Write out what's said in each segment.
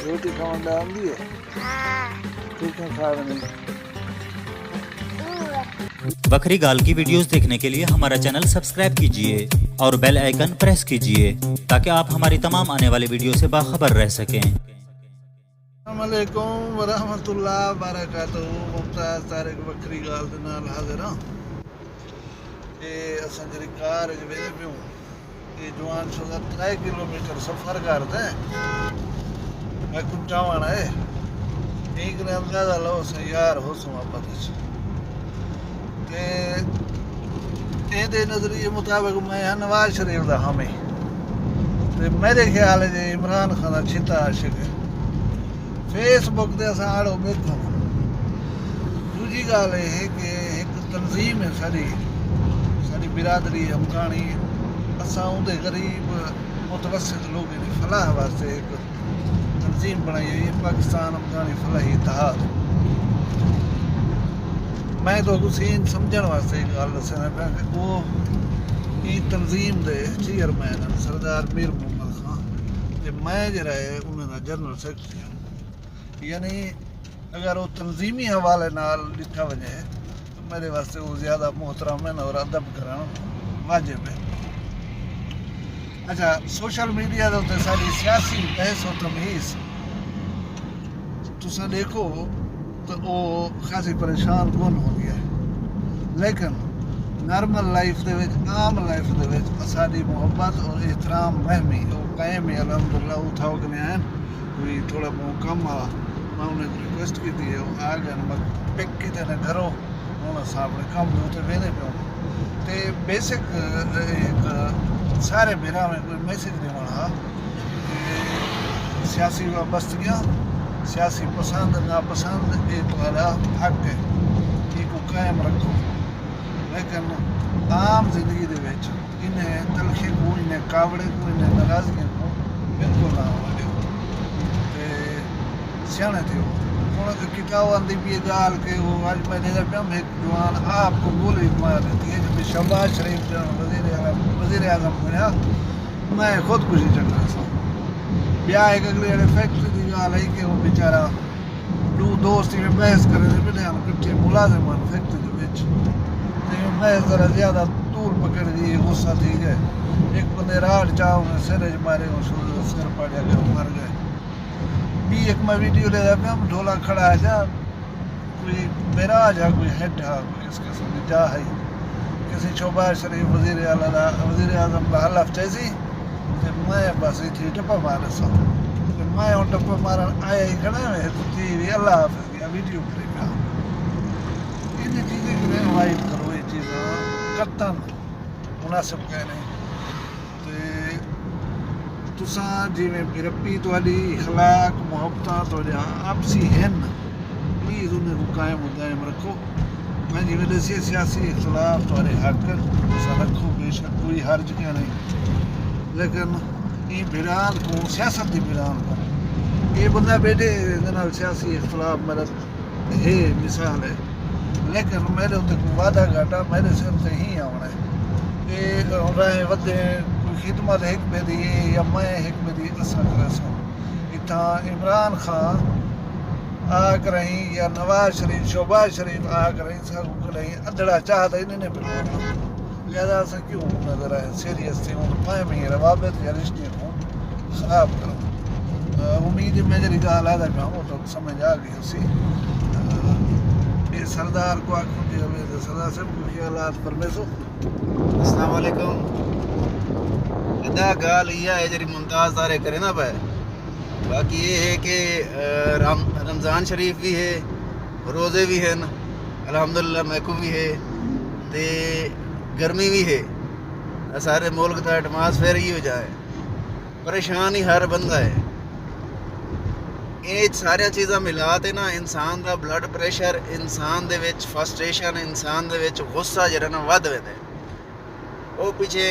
روٹی کھانا آتی ہے کھا نہیں بکری گال کی ویڈیوز دیکھنے کے لیے ہمارا چینل سبسکرائب کیجئے اور بیل آئیکن پریس کیجئے تاکہ آپ ہماری تمام آنے والی ویڈیو سے باخبر رہ سکیں۔ السلام علیکم ورحمۃ اللہ وبرکاتہ۔ ممتاز طارق بکری گال دے نال حاضر ہاں۔ اساں جڑی کار وچ ویندے پیوں یہ جوان شدہ 3 کلومیٹر سفر کرتے ہیں۔ میں کچھ چاہنا ہے ایک نے اندازہ لو سے یار ہو سو آپت نظریے مطابق میں نواز شریف دا حامی میرے خیال ہے جی عمران خان دا چھتا عاشق ہے۔ فیس بک دے اساں آڑو بیٹھو دوجی گل یہ ہے کہ ایک تنظیم ہے ساری برادری ہمکانی اساں اندے غریب متوسط لوگوں کی فلاح واسطے ایک تنظیم بنائی ہوئی ہے پاکستان ہمکانی فلاحی اتحاد۔ میں تو حسین سمجھن واسطے ایک گل دسنا پیا کہ وہ یہ تنظیم دے چیئرمین سردار میر محمد خان تے میں جڑا ہے انہاں دا جنرل سیکرٹری ہوں۔ یعنی اگر وہ تنظیمی حوالے نال لکھا وجے تو میرے واسطے وہ زیادہ محترم ہے اور ادب کرنا واجب ہے۔ اچھا سوشل میڈیا دے تے ساری سیاسی بحث و تمہیز تساں دیکھو تو وہ خاصی پریشان کون ہو گیا ہے، لیکن نارمل لائف دے وچ عام لائف دے وچ ساری محبت اور احترام مہمی وہ قائم ہے الحمدللہ۔ وہ تھا کہ نہیں کوئی تھوڑا بہت کم آ میں انہیں ریکویسٹ کی تھی وہ آ گئے میں پک کیتے نے گھروں انہوں نے اپنے کام دے وینے پہ تے بیسک ایک سارے میرا میں کوئی میسیج نہیں بنا کہ سیاسی وابستگیاں سیاسی پسند ناپسند یہ تمہارا حق ہے یہ کو قائم رکھو، لیکن عام زندگی دے وچ انہیں تلخی کو انہیں کاوڑے کو انہیں ناراضگی کو بالکل نہ ہو سیانے تھے ہوں کتاب آتی بھی گال کہ وہ آج میں دیکھا پیا ایک جوان آپ کو گولی مار دیتی ہے کہ شہباز شریف جان وزیر اعظم بنیا میں خودکشی چل رہا سا بیا ایک اگلے جڑے فیکٹری کی گال ہے کہ وہ بیچارہ دو دوست میں بحث کرے تھے بیٹھے ہم کٹھے ملازم ہیں فیکٹری کے وچ بحث ذرا زیادہ طول پکڑ گئی غصہ تھی گئے ایک بندے راڑ چاہو میں سرج مارے سر پاڑیا کہ وہ مر گئے۔ بھی ایک میں ویڈیو لے رہا پہ ہم ڈھولا کھڑا ہے جا کوئی میراج ہے کوئی ہیڈ ہے کوئی اس قسم کی جا ہے کسی شہباز شریف وزیر اعظم کا حلف چیزی تو میں بس اتنی ٹپا مارے سا میں ہوں ٹپا مارن آیا ہی کھڑا ہے ٹی وی اللہ حافظ کیا ویڈیو کرے پیا ان چیزیں کو اوائڈ کرو یہ چیزیں قطعاً مناسب کہنے تساں جی میں ربی تہاڈی اخلاق محبتاں تہاڈا آپسی ہن پلیز انہیں کو قائم و دائم رکھو۔ میں جی میں دسی سیاسی اختلاف تہاڈے حق تساں رکھو بے شک کوئی حرج کیا نہیں، لیکن یہ بھیران کو سیاست دی بھیران کو یہ بندہ بیٹھے نال سیاسی اختلاف میرا ہے مثال ہے، لیکن میرے اتنے کوئی وعدہ گھاٹا میرے سر سے ہی آنا ہے یہ رائے ودے خدمت حکمے دی یا میں حکمے دی اثر کرسوں اتھاں عمران خان آگ رہی یا نواز شریف شہباز شریف آگ رہی سب رہی ادڑا چاہتا انہیں نے بلوانا لہذا سے کیوں نظر آئے سیریس تھے ان پائیں میں روابط یا رشتے کو خراب کروں۔ امید میں جری گال آدھا کہ ہوں تو سمجھ آ گئی اسی یہ سردار کو آنکھوں کی ہوئے سردار صاحب کو خیالات پرمیسو۔ السلام علیکم۔ ادا گال یہ ہے جی ممتاز دارے کرے نا پہ باقی یہ ہے کہ رمضان شریف بھی ہے روزے بھی ہیں الحمدللہ محکو بھی ہے تے گرمی بھی ہے سارے ملک کا ایٹماسفیئر ہی ہو جائے پریشان ہی ہر بندہ ہے۔ یہ سارا چیزاں ملاتے نا انسان دا بلڈ پریشر انسان دے وچ فرسٹریشن انسان دے وچ غصہ جڑا نا ود ویندا ہے وہ پیچھے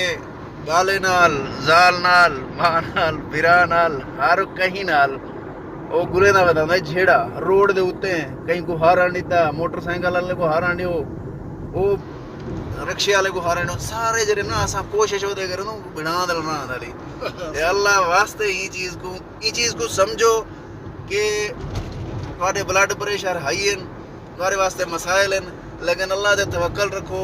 گالے نال زال نال ماں نال برا نال ہر کہیں نال وہ گلے نہ بتا جھیڑا روڈ دے اتنے کہیں کو ہار آنی تا موٹر سائیکل والے کو ہار آنی وہ رکشے والے کو ہارے نو سارے جڑے نا اساں کوشش ودے کرن بنا دلنا والی تے اللہ واسطے ای چیز کو سمجھو کہ تواڈے بلڈ پریشر ہائی ہیں، تواڈے واسطے مسائل ہیں، لیکن اللہ تے توکل رکھو،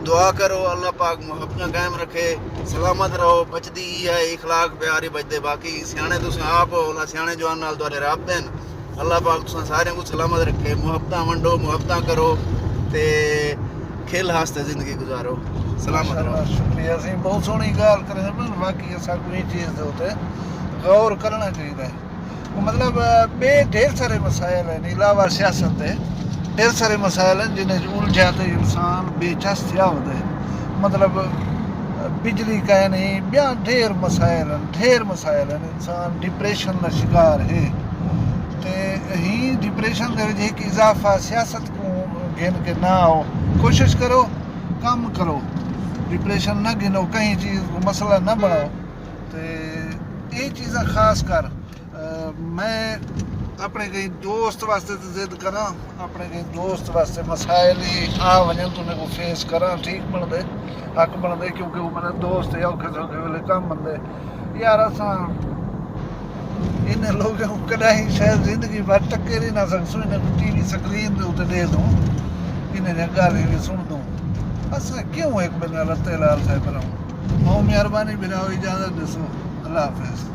دعا کرو اللہ پاک محبت قائم رکھے، سلامت رہو، بچدی ہے اخلاق پیاری بچدے، باقی سیانے تساں آپ ہو، سیانے جوان نال تواڈے رابطے ہیں، اللہ پاک تساں سارے کو سلامت رکھے، محبتاں ونڈو، محبتاں کرو تے کھیل ہاستے زندگی گزارو، سلامت رہو۔ شکریہ سی بہت سونی گال کرے ہیں، باقی ایسا کوئی چیز دے ہوتے غور کرنا چاہیے ہے۔ مطلب بے ڈھیر سارے مسائل ہیں علاوہ سیاست ہے، ڈھیر سارے مسائل ہیں جنہیں الجھاتے انسان بے چس تھیا ہوتا ہے، مطلب بجلی کا نہیں بیاں ڈھیر مسائل ہیں، انسان ڈپریشن کا شکار ہے، تے ہی ڈپریشن دے وجہ ایک اضافہ سیاست کو گن کے نہ ہو، کوشش کرو کام کرو، ڈپریشن نہ گنو، کہیں چیز کو مسئلہ نہ بناؤ، تے یہ چیزاں خاص کر میں اپنے کئی دوست واسطے ضد کراں، اپنے کئی دوست واسطے مسائل ہی آ ونجن تو انہیں کو فیس کراں، ٹھیک بن دے، حق بن دے، کیونکہ وہ میرا دوست ہے، اوکھے سوکھے ویلے کم بن دے یار، اساں انہیں لوگوں کو کدائی شاید زندگی بھر ٹکر ہی نہ سکسوں، انہیں کو ٹی وی سکرین دے اتنے دے دوں، انہیں نے گالی بھی سن دوں، اساں کیوں ایک بنا لتے لال صاحب رہوں، مہربانی براؤ اجازت دسو، اللہ حافظ۔